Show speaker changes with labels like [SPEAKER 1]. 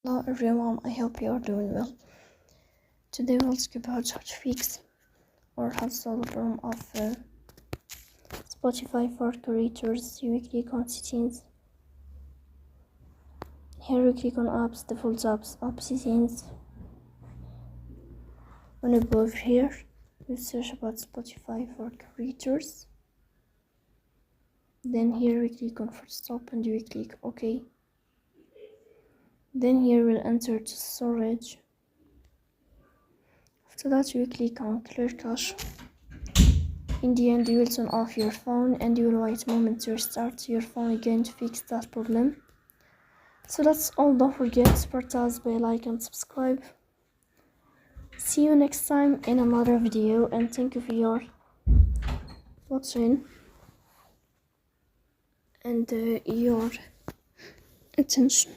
[SPEAKER 1] Hello everyone, I hope you are doing well. Today we'll speak about how to fix or how to solve the problem of Spotify for creators. You click on settings. Here we click on apps, default apps, app settings. When we go over here, we search about Spotify for creators. Then here we click on full stop and we click OK. Then here we'll enter to storage. After that you click on clear cache. In the end you will turn off your phone and you will wait a moment to restart your phone again to fix that problem. So that's all. Don't forget to support us by like and subscribe. See you next time in another video, and thank you for your watching and your attention.